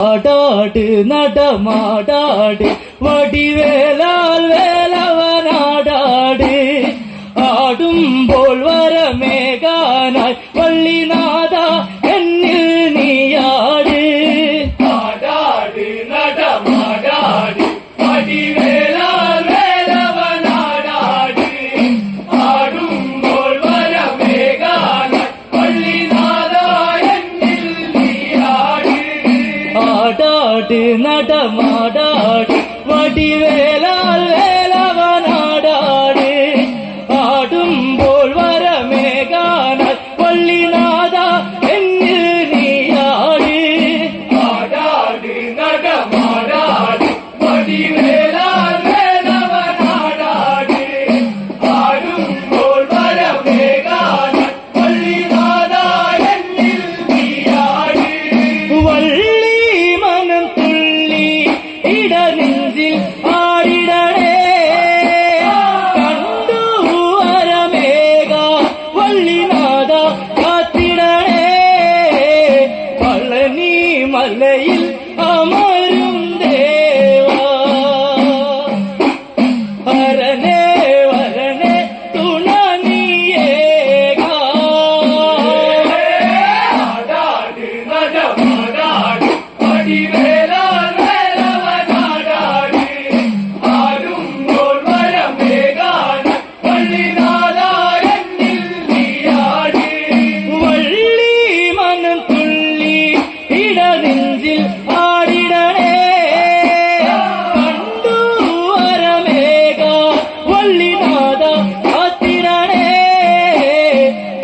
ആടാട് നടമാടാട് വടിവേലാൽ വേലവനാടാട് ആടുമ്പോൾ വരമേകാനായി വള്ളിനാഥ എന്നിൽ നീയാട്. ആടാട് നടമാടാട് വടിവേലാൽ വേലവനാടാട് ആടുമ്പോൾ വരമേകാനായി വള്ളിനാഥ എന്നിൽ നീയാട്. ആടാട് നടമാടാട് വടിവേലാൽ വേലവനാടാട് ആടുമ്പോൾ വരമേകാനായി വള്ളിനാഥ എന്നിൽ നീയാട്. ആടാട് നടമാടാട് വടിവേലാൽ വേലവനാടാട് ആടുമ്പോൾ വരമേകാനായി വള്ളിനാഥ എന്നിൽ നീയാട്. വള്ളി മനം തുള്ളി ഇടനെഞ്ചിൽ ആടിടണേ കണ്ടു വരമേക വള്ളിനാഥ കാത്തിടണേ പളനി മലയിൽ അമരും ദേവാ വരണേ വരണേ തുണ നീയേക. ആടാട് നടമാടാട് വടിവേലാൽ വേലവനാടാട് ആടുമ്പോൾ വരമേകാനായി വള്ളിനാഥ എന്നിൽ നീയാട്. വള്ളി മനം തുള്ളി ഇടനെഞ്ചിൽ ആടിടണേ കണ്ടു വരമേക വള്ളിനാഥ കാത്തിടണേ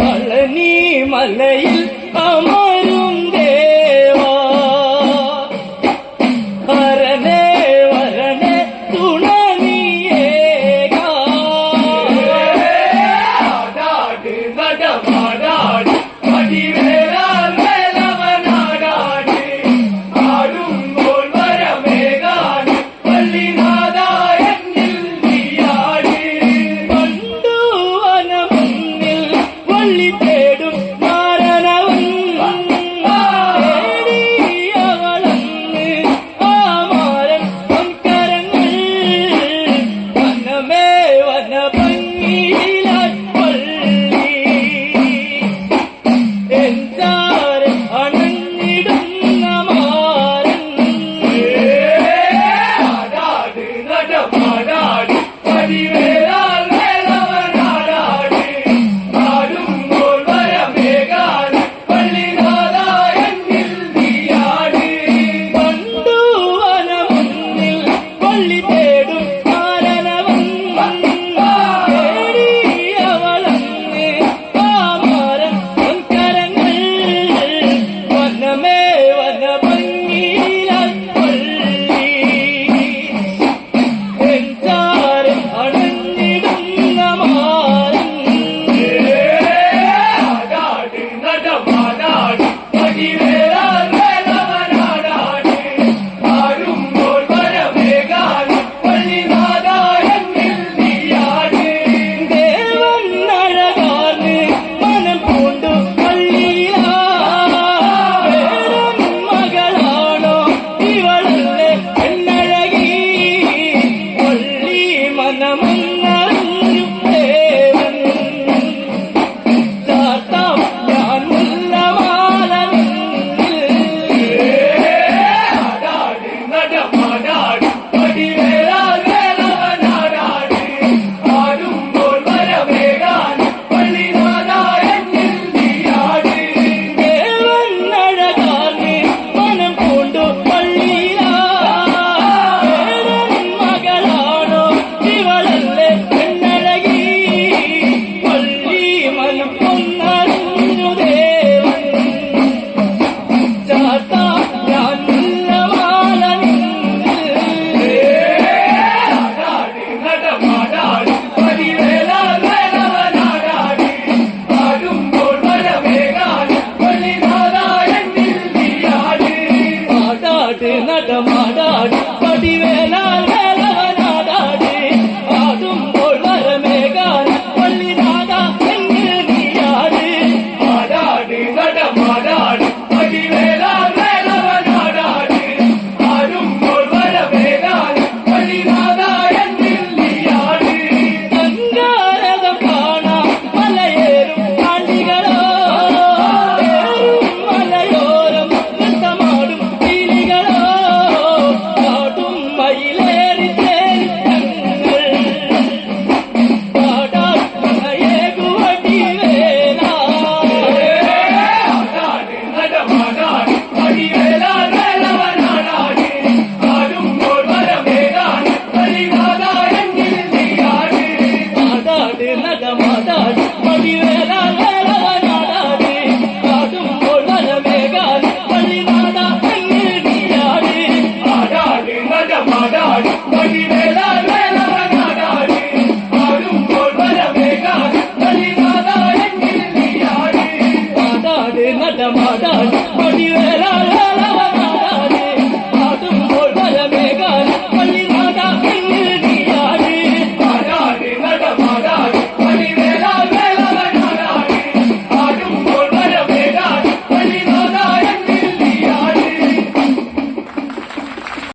പളനി മലയിൽ അമരും ദേവാ വരണേ വരണേ തുണ നീയേക. ആടാട് നടമാടാട് വടിവേലാൽ വേലവനാടാട് ആടുമ്പോൾ വരമേകാനായി വള്ളിനാഥ എന്നിൽ നീയാട്. പണ്ടു വനമുന്നിൽ വള്ളി തേടും മാരണവൻ തേടിയവളന്ന് ആ മാരൻ പൊൻകരങ്ങൾ വനമേ വനഭംഗിയിലാൽ വള്ളി എൻചാരൻ അണഞ്ഞിടുന്ന മാരൻ. ആടാട് നടമാടാട് വടിവേലാൽ വേലവനാടാട് ആടുമ്പോൾ വരമേകാനായി വള്ളിനാഥ എന്നിൽ നീയാട്. പണ്ടു വനമുന്നിൽ വള്ളി തേടും മാരണവൻ തേടിയവളന്ന് ആ മാരൻ പൊൻകരങ്ങൾ വനമേ വനഭംഗിയിലാൽ വള്ളി എൻചാരൻ അണഞ്ഞിടുന്ന മാരൻ. ആടാട് നടമാടാട് വടിവേലാൽ വേലവനാടാട് ആടുമ്പോൾ വരമേകാനായി വള്ളിനാഥ എന്നിൽ നീയാട്. ദേവൻ അഴകാർന്ന് മനം പൂണ്ടു പള്ളിയിലാ വേടൻ മകളാണോ ഇവളല്ലേ പെണ്ണഴകി പള്ളി മനമങ്ങറിഞ്ഞു ദേവൻ ചാർത്താം ഞാൻ മുല്ലമാല ആടാട് നടമാടാട് വടിവേലാൽ വേലവനാടാട് ആടുമ്പോൾ വരമേകാനായി വള്ളിനാഥ എന്നിൽ നീയാട്. ദേവൻ അഴകാർന്ന് മനം പൂണ്ടു പള്ളിയിലാ വേടൻ മകളാണോ ഇവളല്ലേ പെണ്ണഴകി പള്ളി മനം ഒന്നറിഞ്ഞു ദേവൻ ചാർത്താം ഞാൻ മുല്ലമാല ആടാട് നടമാടാട് വടിവേലാൽ വേലവനാടാട് ആടുമ്പോൾ വരമേകാനായി വള്ളിനാഥ എന്നിൽ നീയാട്. ആടാട് നടമാടാട് വടിവേല